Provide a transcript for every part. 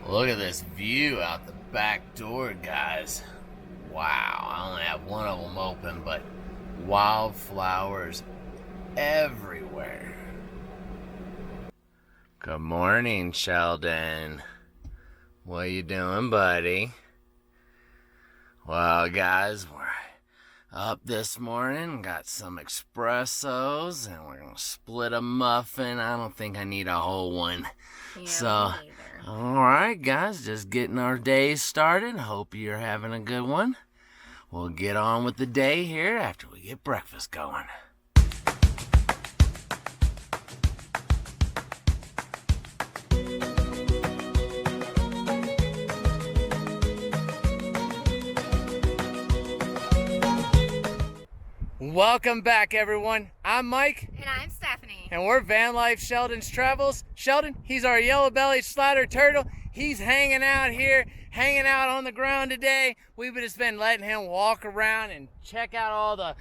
Look at this view out the back door, guys. Wow, I only have one of them open, but wildflowers everywhere. Good morning, Sheldon. What you doing, buddy? Well, guys, we're up this morning, got some espressos, and we're gonna split a muffin. I don't think I need a whole one. Yeah, alright guys, just getting our day started. Hope you're having a good one. We'll get on with the day here after we get breakfast going. Welcome back, everyone. I'm Mike. And I'm Stephanie. And we're Vanlife Sheldon's Travels. Sheldon, he's our yellow-bellied slider turtle. He's hanging out here, hanging out on the ground today. We've just been letting him walk around and check out all the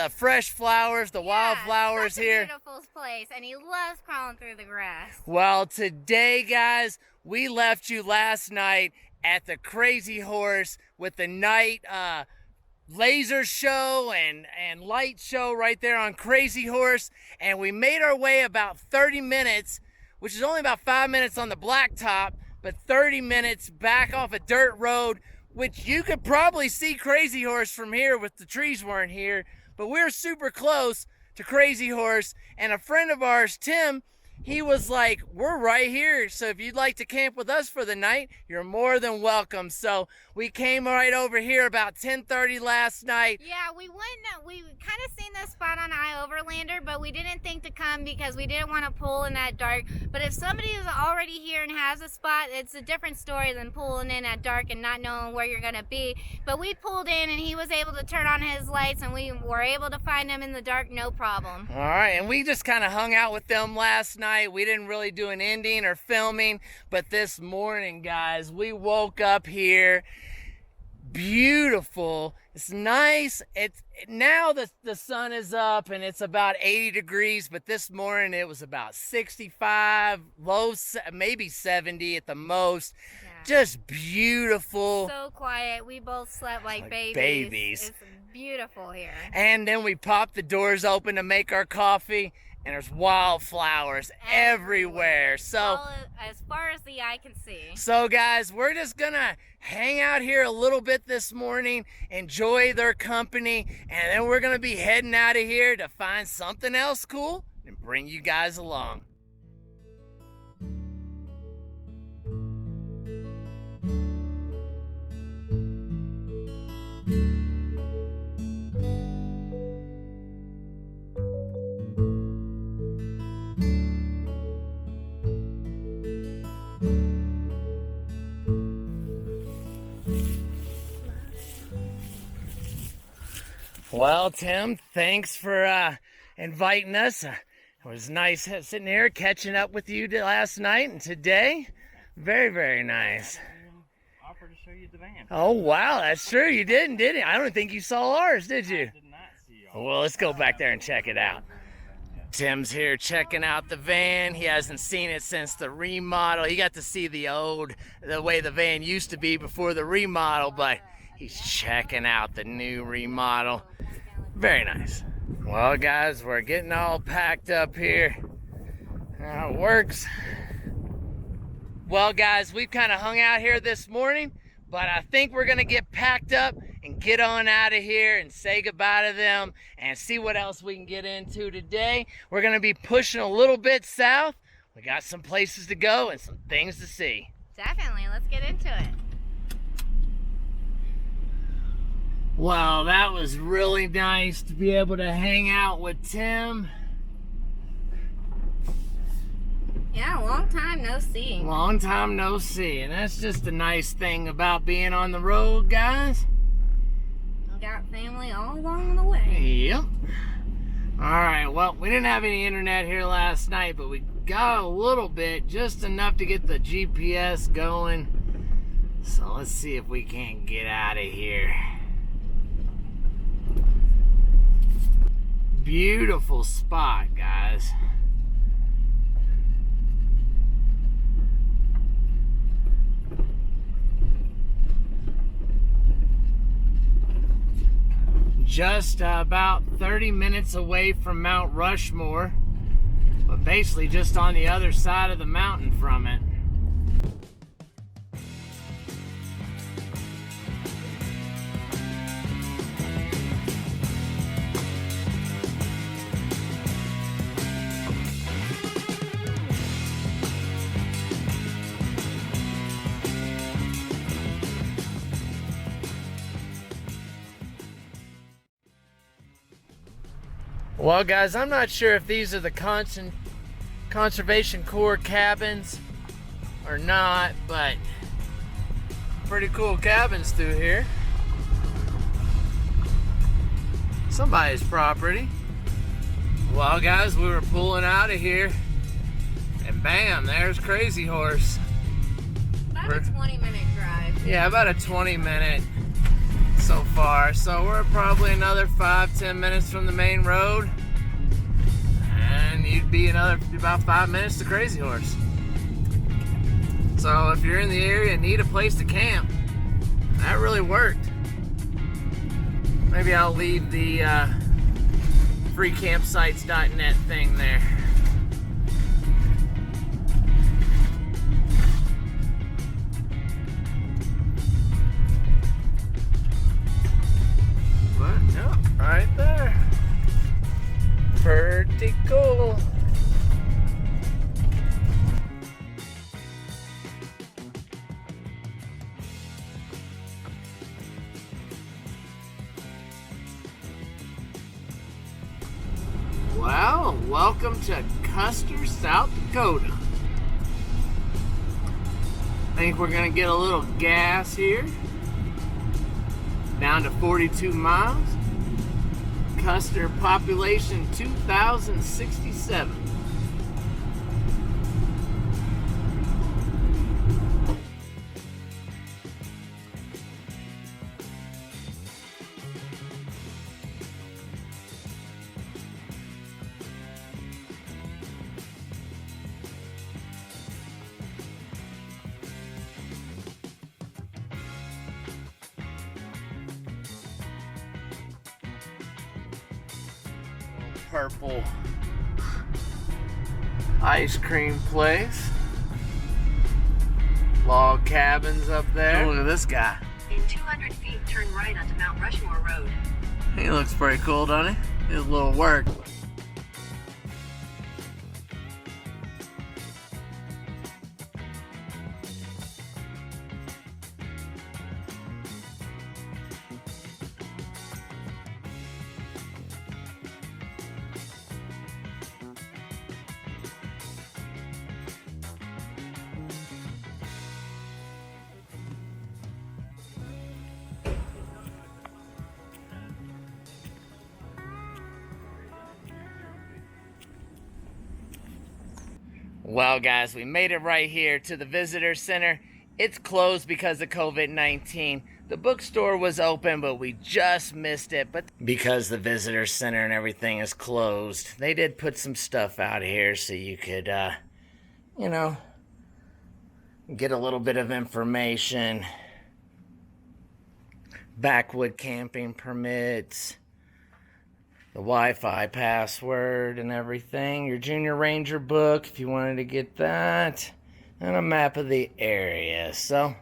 fresh flowers, the wildflowers here. It's a beautiful place, and he loves crawling through the grass. Well, today, guys, we left you last night at the Crazy Horse with the night laser show and light show right there on Crazy Horse, and we made our way about 30 minutes, which is only about 5 minutes on the blacktop, but 30 minutes back off a dirt road, which you could probably see Crazy Horse from here if the trees weren't here, but we're super close to Crazy Horse. And a friend of ours, Tim, he was like, we're right here, so if you'd like to camp with us for the night, you're more than welcome. So we came right over here about 10:30 last night. Yeah, we kind of seen this spot on iOverlander, but we didn't think to come because we didn't want to pull in that dark. But if somebody is already here and has a spot, it's a different story than pulling in at dark and not knowing where you're going to be. But we pulled in, and he was able to turn on his lights, and we were able to find him in the dark, no problem. All right, and we just kind of hung out with them last night. We didn't really do an ending or filming, but this morning, guys, we woke up here. Beautiful. It's nice. Now the sun is up and it's about 80 degrees, but this morning it was about 65, low maybe 70 at the most. Yeah. Just beautiful. So quiet. We both slept like babies. It's beautiful here. And then we popped the doors open to make our coffee, and there's wildflowers everywhere. So as far as the eye can see. So guys, we're just gonna hang out here a little bit this morning, enjoy their company, and then we're gonna be heading out of here to find something else cool and bring you guys along. Well, Tim, thanks for inviting us. It was nice sitting here catching up with you last night and today. Very, very nice. I offered to show you the van. Oh, wow, that's true. You didn't, did you? I don't think you saw ours, did you? I did not see yours. Well, let's go back there and check it out. Tim's here checking out the van. He hasn't seen it since the remodel. He got to see the way the van used to be before the remodel, but he's checking out the new remodel. Very nice. Well, guys, we're getting all packed up here. How it works. Well, guys, we've kind of hung out here this morning, but I think we're going to get packed up and get on out of here and say goodbye to them and see what else we can get into today. We're going to be pushing a little bit south. We got some places to go and some things to see. Definitely. Let's get into it. Wow, that was really nice to be able to hang out with Tim. Yeah, long time no see. Long time no see, and that's just a nice thing about being on the road, guys. We got family all along the way. Yep. Alright, well, we didn't have any internet here last night, but we got a little bit, just enough to get the GPS going. So let's see if we can't get out of here. Beautiful spot, guys. just about 30 minutes away from Mount Rushmore, but basically just on the other side of the mountain from it. Well, guys, I'm not sure if these are the Conservation Corps cabins or not, but pretty cool cabins through here. Somebody's property. Well, guys, we were pulling out of here, and bam, there's Crazy Horse. About a 20-minute drive. Yeah, about a 20-minute so far. So we're probably another 5-10 minutes from the main road, and you'd be about 5 minutes to Crazy Horse. So if you're in the area and need a place to camp, that really worked. Maybe I'll leave the freecampsites.net thing there. Right there. Pretty cool. Well, welcome to Custer, South Dakota. I think we're gonna get a little gas here. Down to 42 miles. Custer, population 2,067. Purple ice cream place. Log cabins up there. Oh, look at this guy. In 200 feet, turn right onto Mount Rushmore Road. He looks pretty cool, doesn't he? His little work. Well, guys, we made it right here to the visitor center. It's closed because of COVID-19. The bookstore was open, but we just missed it. But because the visitor center and everything is closed, they did put some stuff out here so you could, you know, get a little bit of information. Backwood camping permits, the Wi-Fi password and everything, your Junior Ranger book if you wanted to get that, and a map of the area. So,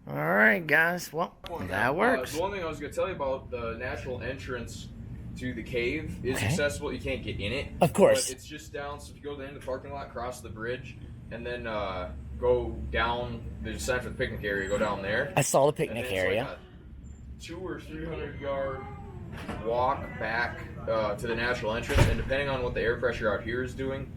alright guys, well, that works. The one thing I was going to tell you about, the natural entrance to the cave is accessible. You can't get in it. Of course. But it's just down, so if you go to the end of the parking lot, cross the bridge, and then go down, there's a sign for the picnic area, go down there. I saw the picnic and then area. Like a 200 or 300 yard walk back to the natural entrance, and depending on what the air pressure out here is doing,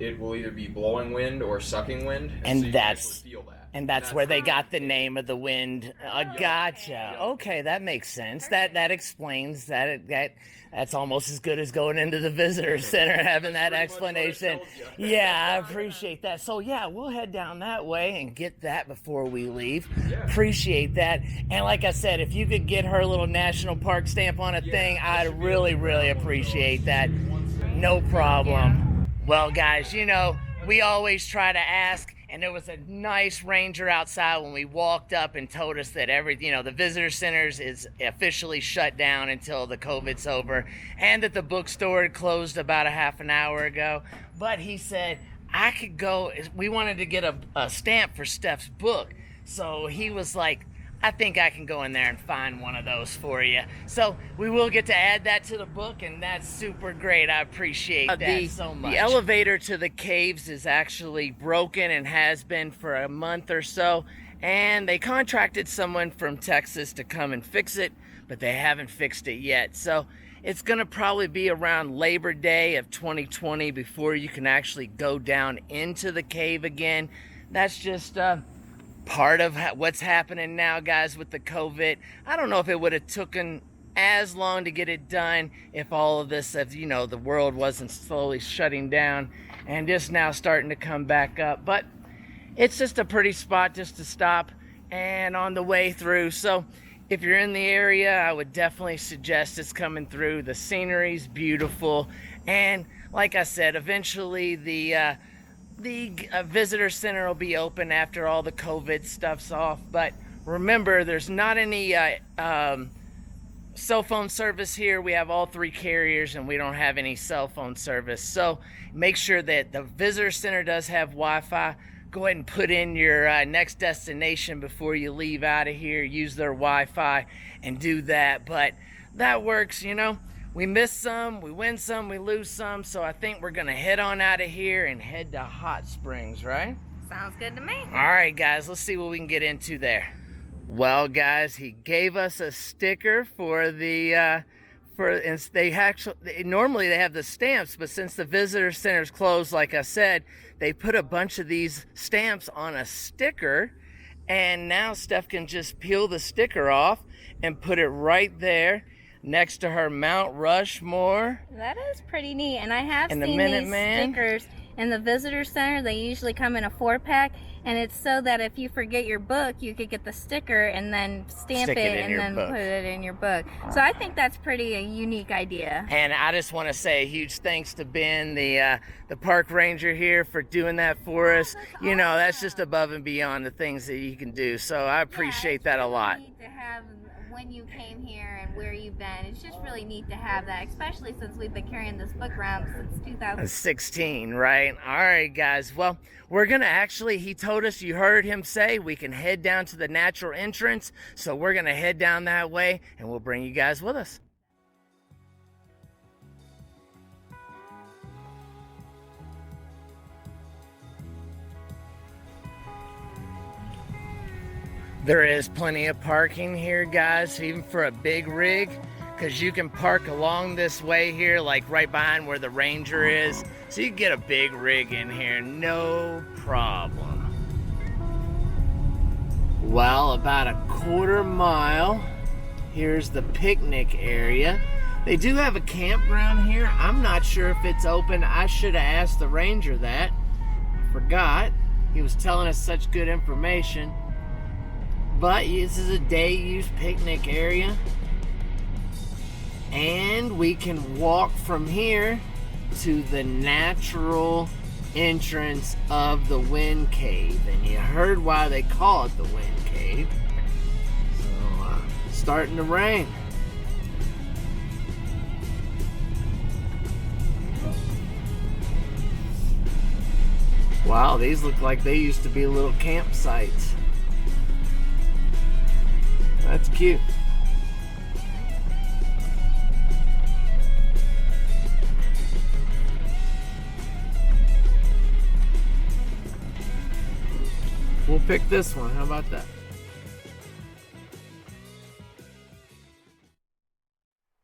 it will either be blowing wind or sucking wind, And so you that's- can actually feel that. And that's where they got the name of the wind. Gotcha. Okay, that makes sense. That explains that. That's almost as good as going into the visitor center having that explanation. Yeah, I appreciate that. So yeah, we'll head down that way and get that before we leave. Appreciate that. And like I said, if you could get her little national park stamp on a thing, I'd really, really appreciate that. No problem. Well, guys, you know, we always try to ask, and there was a nice ranger outside when we walked up and told us that the visitor centers is officially shut down until the COVID's over, and that the bookstore had closed about a half an hour ago. But he said I could go. We wanted to get a stamp for Steph's book, so he was like, I think I can go in there and find one of those for you. So we will get to add that to the book, and that's super great. I appreciate that so much. The elevator to the caves is actually broken and has been for a month or so, and they contracted someone from Texas to come and fix it, but they haven't fixed it yet. So it's gonna probably be around Labor Day of 2020 before you can actually go down into the cave again. That's just part of what's happening now, guys, with the COVID. I don't know if it would have taken as long to get it done if all of this, as you know, the world wasn't slowly shutting down and just now starting to come back up. But it's just a pretty spot just to stop and on the way through. So if you're in the area, I would definitely suggest it's coming through. The scenery's beautiful, and like I said, eventually the visitor center will be open after all the COVID stuff's off. But remember, there's not any cell phone service here. We have all 3 carriers, and we don't have any cell phone service. So make sure that the visitor center does have Wi-Fi. Go ahead and put in your next destination before you leave out of here. Use their Wi-Fi and do that. But that works, you know. We miss some, we win some, we lose some, so I think we're gonna head on out of here and head to Hot Springs, right? Sounds good to me. All right, guys, let's see what we can get into there. Well, guys, he gave us a sticker for the, normally they have the stamps, but since the visitor center's closed, like I said, they put a bunch of these stamps on a sticker, and now Steph can just peel the sticker off and put it right there next to her Mount Rushmore. That is pretty neat, and I have and seen the these Minuteman. stickers in the visitor center. They usually come in a 4-pack, and it's so that if you forget your book, you could get the sticker and then stamp Stick it in and your then book. put it in your book. So I think that's pretty a unique idea. And I just want to say a huge thanks to Ben, the park ranger here, for doing that for us. You know, that's just above and beyond the things that you can do. So I appreciate that a lot. Neat to have when you came here and where you've been. It's just really neat to have that, especially since we've been carrying this book around since 2016, right? All right, guys. Well, we're going to actually, he told us, you heard him say, we can head down to the natural entrance. So we're going to head down that way, and we'll bring you guys with us. There is plenty of parking here, guys, even for a big rig, because you can park along this way here, like right behind where the Ranger is. So you can get a big rig in here, no problem. Well, about a quarter mile, here's the picnic area. They do have a campground here. I'm not sure if it's open. I should have asked the Ranger that. I forgot. He was telling us such good information. But this is a day-use picnic area, and we can walk from here to the natural entrance of the Wind Cave. And you heard why they call it the Wind Cave. So, it's starting to rain. Wow, these look like they used to be little campsites. That's cute. We'll pick this one. How about that?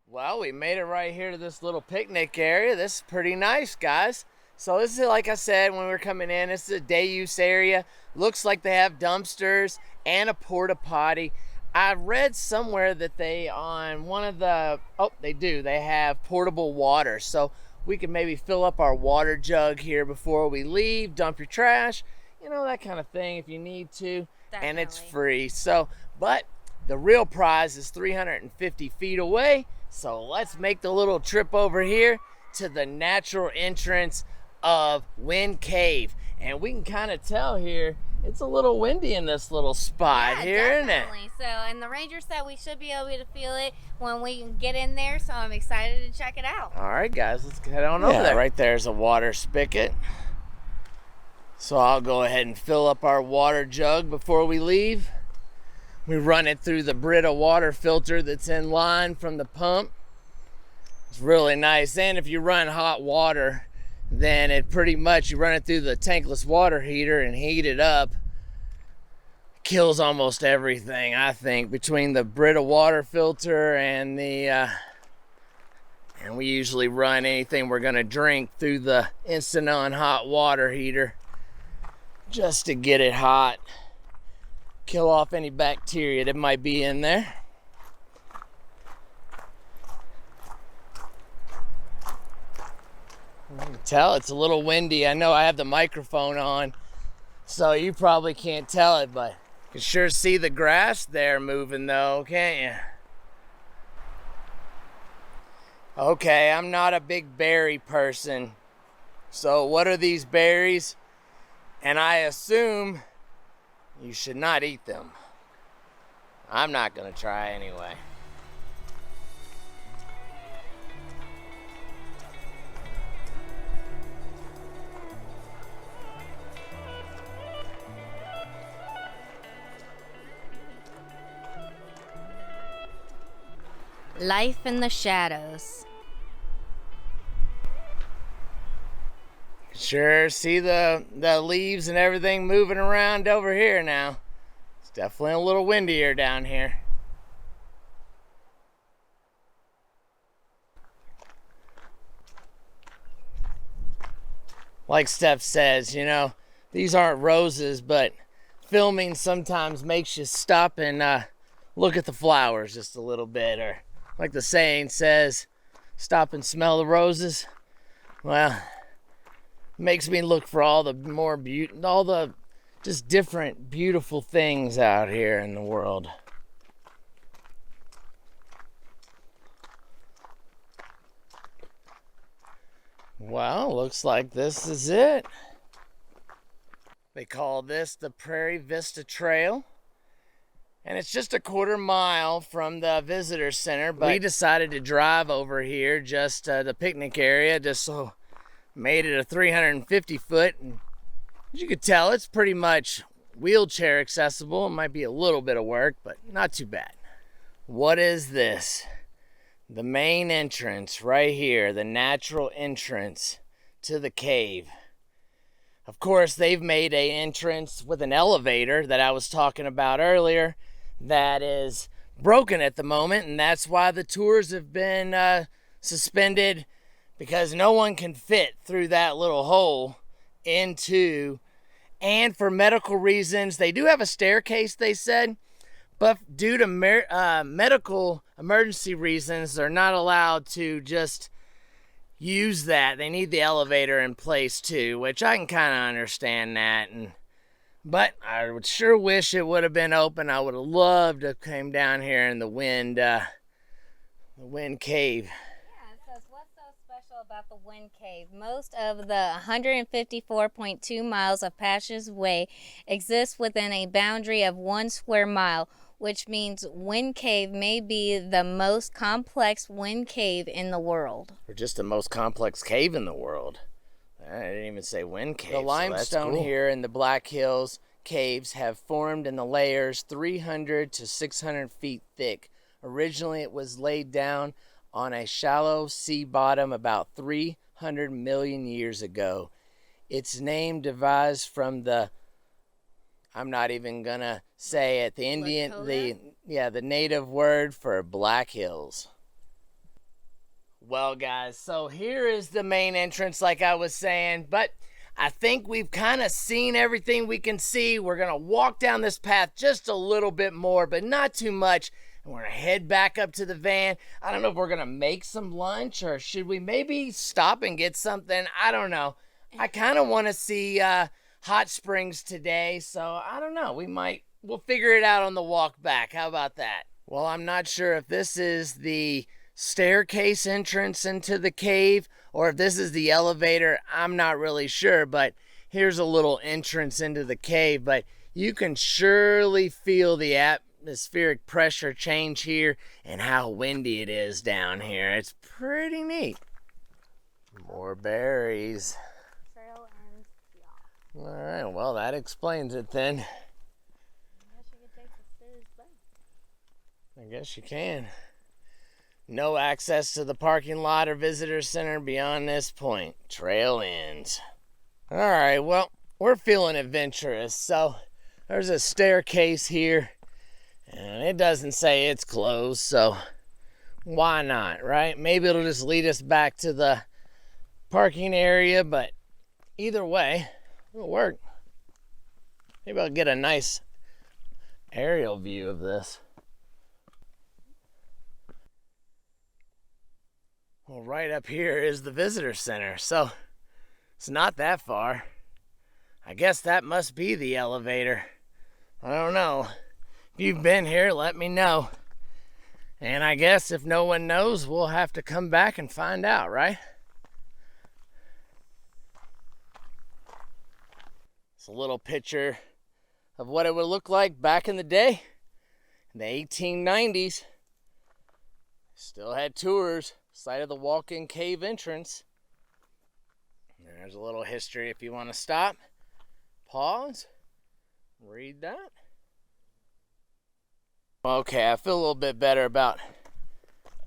Well, we made it right here to this little picnic area. This is pretty nice, guys. So this is, like I said, when we were coming in, this is a day use area. Looks like they have dumpsters and a porta potty. I read somewhere that they on one of the, they do, they have portable water. So we can maybe fill up our water jug here before we leave, dump your trash, you know, that kind of thing if you need to. Definitely. And it's free. So, but the real prize is 350 feet away. So let's make the little trip over here to the natural entrance of Wind Cave. And we can kind of tell here, it's a little windy in this little spot here, isn't it? Definitely. So, and the ranger said we should be able to feel it when we get in there, so I'm excited to check it out. All right, guys, let's head on over there. Right there's a water spigot. So I'll go ahead and fill up our water jug before we leave. We run it through the Brita water filter that's in line from the pump. It's really nice. And if you run hot water, then it pretty much, you run it through the tankless water heater and heat it up. Kills almost everything, I think, between the Brita water filter and the and we usually run anything we're gonna drink through the instant on hot water heater just to get it hot, kill off any bacteria that might be in there. You can tell it's a little windy. I know I have the microphone on, so you probably can't tell it, but you can sure see the grass there moving though, can't you? Okay, I'm not a big berry person. So what are these berries? And I assume you should not eat them. I'm not gonna try anyway. Life in the shadows. Sure see the leaves and everything moving around over here now. It's definitely a little windier down here. Like Steph says, you know, these aren't roses, but filming sometimes makes you stop and look at the flowers just a little bit, or like the saying says, stop and smell the roses. Well, makes me look for all the more all the just different beautiful things out here in the world. Well, looks like this is it. They call this the Prairie Vista Trail. And it's just a quarter-mile from the visitor center, but we decided to drive over here, just the picnic area, just so made it a 350 foot. And as you could tell, it's pretty much wheelchair accessible. It might be a little bit of work, but not too bad. What is this? The main entrance right here, the natural entrance to the cave. Of course, they've made an entrance with an elevator that I was talking about earlier that is broken at the moment, and that's why the tours have been suspended, because no one can fit through that little hole into, and for medical reasons, they do have a staircase, they said, but due to medical emergency reasons, they're not allowed to just use that. They need the elevator in place too, which I can kind of understand that. But I would sure wish it would have been open. I would have loved to have came down here in the wind cave. Yeah, it says, what's so special about the Wind Cave? Most of the 154.2 miles of passageway exists within a boundary of 1 square mile, which means Wind Cave may be the most complex wind cave in the world. Or just the most complex cave in the world. I didn't even say wind cave. The limestone so cool. here in the Black Hills caves have formed in the layers 300 to 600 feet thick. Originally, it was laid down on a shallow sea bottom about 300 million years ago. Its name devised from the, I'm not even gonna say it, the Indian, the native word for Black Hills. Well, guys, so here is the main entrance, like I was saying, but I think we've kind of seen everything we can see. We're going to walk down this path just a little bit more, but not too much, and we're going to head back up to the van. I don't know if we're going to make some lunch, or should we maybe stop and get something? I don't know. I kind of want to see hot springs today, so I don't know. We'll figure it out on the walk back. How about that? Well, I'm not sure if this is the staircase entrance into the cave or if this is the elevator. I'm not really sure, but here's a little entrance into the cave, but you can surely feel the atmospheric pressure change here and how windy it is down here. It's pretty neat. More berries. Trail ends here. All right, well, that explains it then. I guess you could take the stairs back. I guess you can. No access to the parking lot or visitor center beyond this point. Trail ends. All right, well, we're feeling adventurous, so there's a staircase here, and it doesn't say it's closed, so why not, right? Maybe it'll just lead us back to the parking area, but either way, it'll work. Maybe I'll get a nice aerial view of this. Well, right up here is the visitor center, so it's not that far. I guess that must be the elevator. I don't know. If you've been here, let me know. And I guess if no one knows, we'll have to come back and find out, right? It's a little picture of what it would look like back in the day, in the 1890s. Still had tours. Site of the walk-in cave entrance. There's a little history if you want to stop, pause, read that. Okay, I feel a little bit better about,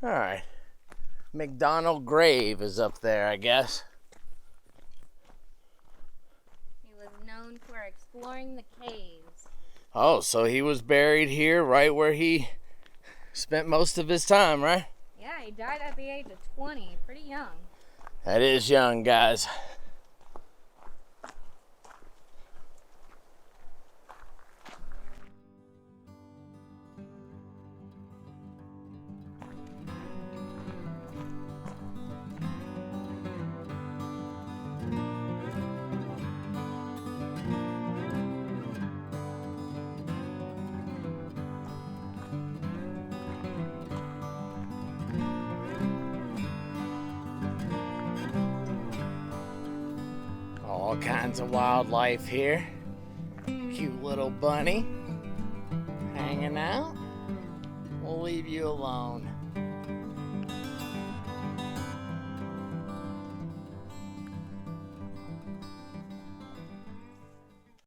all right, McDonald grave is up there, I guess. He was known for exploring the caves. Oh, so he was buried here right where he spent most of his time, right? Yeah, he died at the age of 20, pretty young. That is young, guys. All kinds of wildlife here. Cute little bunny hanging out. We'll leave you alone.